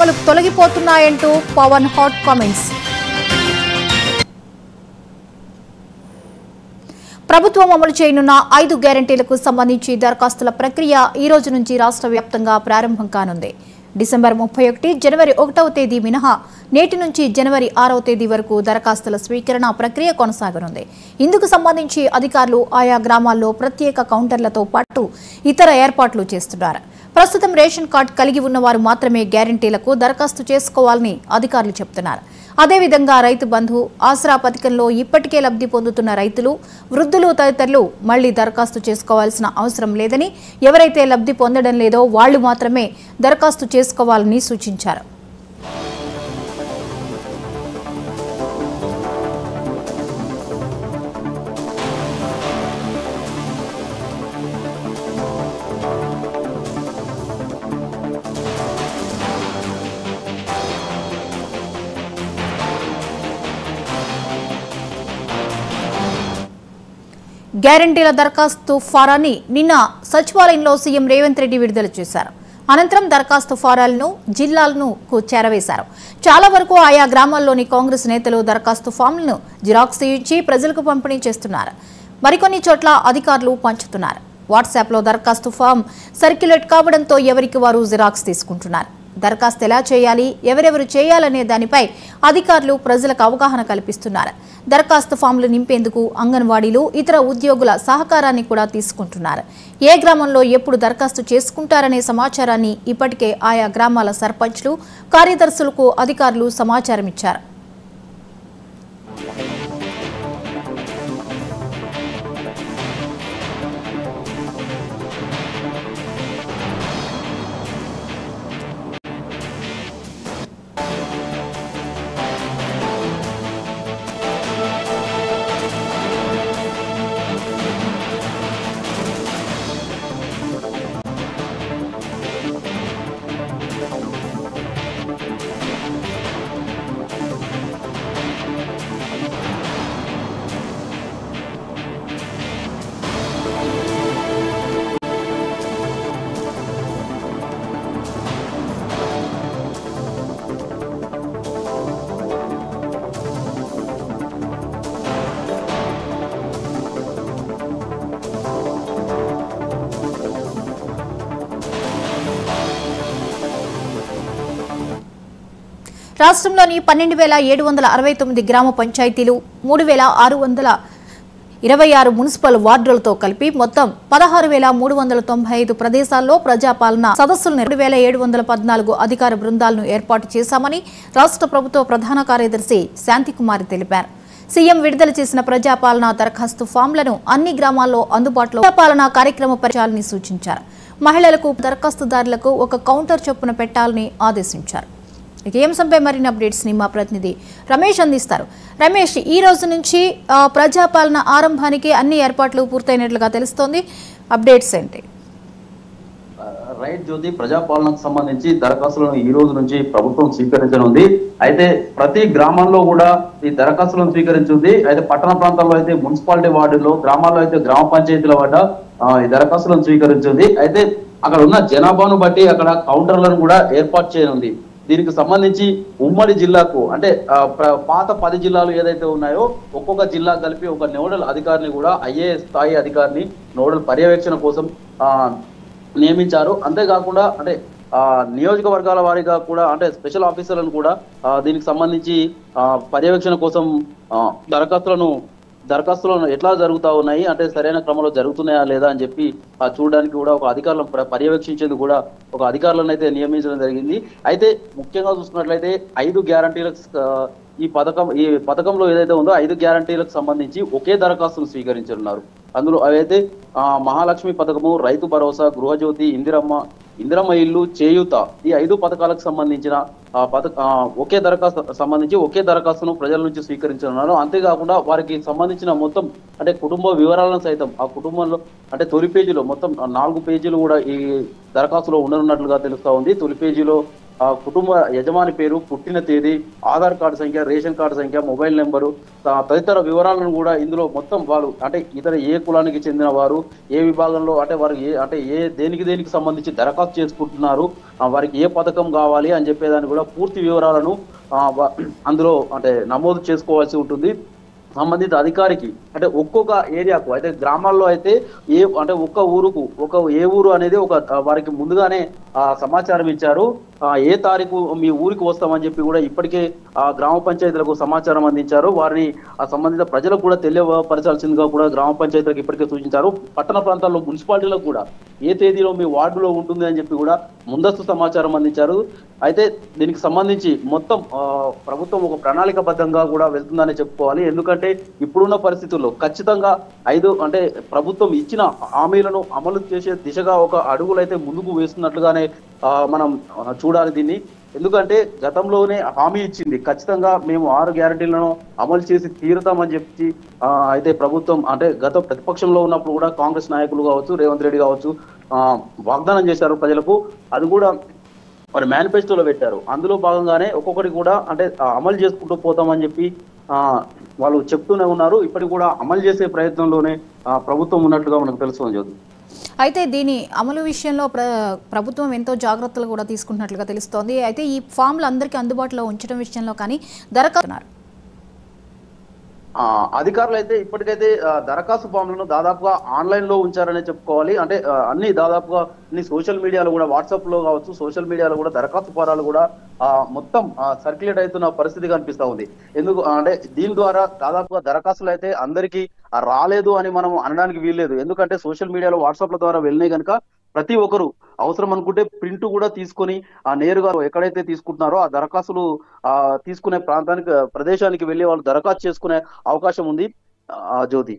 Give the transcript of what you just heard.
ఆంక్షలు తొలగిపోతున్నాయంటూ Pawan hot comments. ప్రభుత్వం అమలు చేయనున్న 5 గ్యారంటీలకు సంబంధించి దరఖాస్తుల ప్రక్రియ ఈ రోజు నుంచి రాష్ట్ర వ్యాప్తంగా ప్రారంభం కానుంది. డిసెంబర్ 31, జనవరి 1వ తేదీ మినహా నేటి నుంచి జనవరి 6వ తేదీ వరకు దరఖాస్తుల స్వీకరణ ప్రక్రియ కొనసాగనుంది. ఇందుకు సంబంధించి అధికారులు ఆయా గ్రామాల్లో ప్రత్యేక కౌంటర్లతో పాటు ఇతర ఏర్పాట్లు చేస్తున్నారు. ప్రస్తుతం రేషన్ కార్డు కలిగి ఉన్నవారు మాత్రమే గ్యారంటీలకు దరఖాస్తు చేసుకోవాలని అధికారులు చెబుతున్నారు. అదేవిధంగా రైతు బంధు, ఆసరా పథకంలో ఇప్పటికే లబ్ధి పొందుతున్న రైతులు, వృద్ధులు తదితరులు మళ్లీ దరఖాస్తు చేసుకోవాల్సిన అవసరం లేదని, ఎవరైతే లబ్ధి పొందడం లేదో వాళ్లు మాత్రమే దరఖాస్తు చేసుకోవాలని సూచించారు. గ్యారంటీల దరఖాస్తు ఫారాన్ని నిన్న సచివాలయంలో సీఎం రేవంత్ రెడ్డి విడుదల చేశారు. అనంతరం దరఖాస్తు ఫారాలను జిల్లాలను చేరవేశారు. చాలా వరకు ఆయా గ్రామాల్లోని కాంగ్రెస్ నేతలు దరఖాస్తు ఫామ్లను జిరాక్స్ తీయించి ప్రజలకు పంపిణీ చేస్తున్నారు. మరికొన్ని చోట్ల అధికారులు పంచుతున్నారు. వాట్సాప్లో దరఖాస్తు ఫామ్ సర్క్యులేట్ కావడంతో ఎవరికి వారు జిరాక్స్ తీసుకుంటున్నారు. దరఖాస్తు ఎలా చేయాలి, ఎవరెవరు చేయాలనే దానిపై అధికారులు ప్రజలకు అవగాహన కల్పిస్తున్నారు. దరఖాస్తు ఫామ్లు నింపేందుకు అంగన్వాడీలు, ఇతర ఉద్యోగుల సహకారాన్ని కూడా తీసుకుంటున్నారు. ఏ గ్రామంలో ఎప్పుడు దరఖాస్తు చేసుకుంటారనే సమాచారాన్ని ఇప్పటికే ఆయా గ్రామాల సర్పంచ్లు, కార్యదర్శులకు అధికారులు సమాచారం ఇచ్చారు. రాష్ట్రంలోని 12,769 గ్రామ పంచాయతీలు, 3,626 మున్సిపల్ వార్డులతో కలిపి మొత్తం 16,395 ప్రదేశాల్లో ప్రజాపాలన సదస్సులను 2,714 అధికార బృందాలను ఏర్పాటు చేశామని రాష్ట్ర ప్రభుత్వ ప్రధాన కార్యదర్శి శాంతికుమారి తెలిపారు. సీఎం విడుదల చేసిన ప్రజాపాలన దరఖాస్తు ఫామ్లను అన్ని గ్రామాల్లో అందుబాటులో ప్రజాపాలన కార్యక్రమ పరిచయాలని సూచించారు. మహిళలకు, దరఖాస్తుదారులకు ఒక కౌంటర్ చొప్పున పెట్టాలని ఆదేశించారు. ఈ అంశంపై మరిన్ని అప్డేట్స్ ని మా ప్రతినిధి రమేష్ అందిస్తారు. రమేష్, ఈ రోజు నుంచి ప్రజాపాలన ఆరంభానికి అన్ని ఏర్పాట్లు పూర్తయినట్లుగా తెలుస్తోంది. అప్డేట్స్ ఏంటి? రైట్ జ్యోతి, ప్రజాపాలనకు సంబంధించి దరఖాస్తులను ఈ రోజు నుంచి ప్రభుత్వం స్వీకరించనుంది. అయితే ప్రతి గ్రామంలో కూడా ఈ దరఖాస్తులను స్వీకరించింది. అయితే పట్టణ ప్రాంతాల్లో అయితే మున్సిపాలిటీ వార్డుల్లో, గ్రామాల్లో అయితే గ్రామ పంచాయతీల వద్ద ఈ దరఖాస్తులను స్వీకరించింది. అయితే అక్కడ ఉన్న జనాభాను బట్టి అక్కడ కౌంటర్లను కూడా ఏర్పాటు చేయనుంది. దీనికి సంబంధించి ఉమ్మడి జిల్లాకు అంటే పాత 10 జిల్లాలు ఏదైతే ఉన్నాయో ఒక్కొక్క జిల్లా కలిపి ఒక నోడల్ అధికారిని కూడా ఐఏఎస్ స్థాయి అధికారిని నోడల్ పర్యవేక్షణ కోసం నియమించారు. అంతేకాకుండా అంటే నియోజకవర్గాల వారీగా కూడా అంటే స్పెషల్ ఆఫీసర్లను కూడా దీనికి సంబంధించి పర్యవేక్షణ కోసం దరఖాస్తులను ఎట్లా జరుగుతూ ఉన్నాయి అంటే సరైన క్రమంలో జరుగుతున్నాయా లేదా అని చెప్పి చూడడానికి కూడా ఒక అధికారులను పర్యవేక్షించేందుకు కూడా ఒక అధికారులను అయితే నియమించడం జరిగింది. అయితే ముఖ్యంగా చూసుకున్నట్లయితే 5 గ్యారంటీలకు ఈ పథకంలో ఏదైతే ఉందో 5 గ్యారంటీలకు సంబంధించి ఒకే దరఖాస్తును స్వీకరించనున్నారు. అందులో అవైతే మహాలక్ష్మి పథకము, రైతు భరోసా, గృహజ్యోతి, ఇందిరమ్మ ఇల్లు, చేయూత, ఈ 5 పథకాలకు సంబంధించిన ఒకే దరఖాస్తును ప్రజల నుంచి స్వీకరించనున్నారు. అంతేకాకుండా వారికి సంబంధించిన మొత్తం అంటే కుటుంబ వివరాలను సైతం ఆ కుటుంబంలో అంటే తొలి పేజీలో మొత్తం 4 పేజీలు కూడా ఈ దరఖాస్తులో ఉండనున్నట్లుగా తెలుస్తా ఉంది. తొలి పేజీలో ఆ కుటుంబ యజమాని పేరు, పుట్టిన తేదీ, ఆధార్ కార్డు సంఖ్య, రేషన్ కార్డు సంఖ్య, మొబైల్ నెంబరు, తదితర వివరాలను కూడా ఇందులో మొత్తం వాళ్ళు అంటే ఇతర ఏ కులానికి చెందిన వారు, ఏ విభాగంలో అంటే వారు ఏ దేనికి సంబంధించి దరఖాస్తు చేసుకుంటున్నారు, వారికి ఏ పథకం కావాలి అని చెప్పేదాన్ని కూడా పూర్తి వివరాలను అందులో అంటే నమోదు చేసుకోవాల్సి ఉంటుంది. సంబంధిత అధికారికి అంటే ఒక్కొక్క ఏరియాకు అయితే గ్రామాల్లో అయితే అంటే ఏ ఊరు అనేది వారికి ముందుగానే సమాచారం ఇచ్చారు. ఏ తారీఖు మీ ఊరికి వస్తామని చెప్పి కూడా ఇప్పటికే గ్రామ పంచాయతీలకు సమాచారం అందించారు. వారిని సంబంధిత ప్రజలకు కూడా తెలియపరచాల్సిందిగా కూడా గ్రామ పంచాయతీలకు ఇప్పటికే సూచించారు. పట్టణ ప్రాంతాల్లో మున్సిపాలిటీలకు కూడా ఏ తేదీలో మీ వార్డులో ఉంటుంది అని చెప్పి కూడా ముందస్తు సమాచారం అందించారు. అయితే దీనికి సంబంధించి మొత్తం ప్రభుత్వం ఒక ప్రణాళికబద్ధంగా కూడా వెళ్తుందని చెప్పుకోవాలి. ఎందుకంటే ఇప్పుడున్న పరిస్థితుల్లో ఖచ్చితంగా అంటే ప్రభుత్వం ఇచ్చిన హామీలను అమలు చేసే దిశగా ఒక అడుగులైతే ముందుకు వేస్తున్నట్లుగానే మనం చూడాలి దీన్ని. ఎందుకంటే గతంలోనే హామీ ఇచ్చింది, ఖచ్చితంగా మేము 6 గ్యారెంటీలను అమలు చేసి తీరుతామని చెప్పి అయితే ప్రభుత్వం అంటే గత ప్రతిపక్షంలో ఉన్నప్పుడు కూడా కాంగ్రెస్ నాయకులు కావచ్చు, రేవంత్ రెడ్డి కావచ్చు వాగ్దానం చేశారు ప్రజలకు. అది కూడా మరి మేనిఫెస్టోలో పెట్టారు. అందులో భాగంగానే ఒక్కొక్కటి కూడా అంటే అమలు చేసుకుంటూ పోతామని చెప్పి వాళ్ళు చెప్తూనే ఉన్నారు. ఇప్పటికి కూడా అమలు చేసే ప్రయత్నంలోనే ప్రభుత్వం ఉన్నట్లుగా మనకు తెలుస్తుంది జ్యోతి. అయితే దీని అమలు విషయంలో ప్రభుత్వం ఎంతో జాగ్రత్తలు కూడా తీసుకుంటున్నట్లుగా తెలుస్తోంది. అయితే ఈ ఫామ్లు అందరికీ అందుబాటులో ఉంచడం విషయంలో కానీ దరఖాస్తున్నారు అధికారులు అయితే ఇప్పటికైతే దరఖాస్తు ఫామ్లను దాదాపుగా ఆన్లైన్ లో ఉంచారనే చెప్పుకోవాలి. అంటే అన్ని దాదాపుగా అన్ని సోషల్ మీడియాలో కూడా, వాట్సాప్ లో కావచ్చు, సోషల్ మీడియాలో కూడా దరఖాస్తు ఫారాలు కూడా మొత్తం సర్క్యులేట్ అవుతున్న పరిస్థితి కనిపిస్తా ఉంది. ఎందుకు అంటే దీని ద్వారా దాదాపుగా దరఖాస్తులు అయితే అందరికీ రాలేదు అని మనం అనడానికి వీల్లేదు. ఎందుకంటే సోషల్ మీడియాలో వాట్సాప్ల ద్వారా వెళ్ళినాయి కనుక ప్రతి ఒక్కరు అవసరం అనుకుంటే ప్రింట్ కూడా తీసుకొని నేరుగా ఎక్కడైతే తీసుకుంటున్నారో ఆ దరఖాస్తులు తీసుకునే ప్రదేశానికి వెళ్ళి వాళ్ళు దరఖాస్తు చేసుకునే అవకాశం ఉంది జ్యోతి.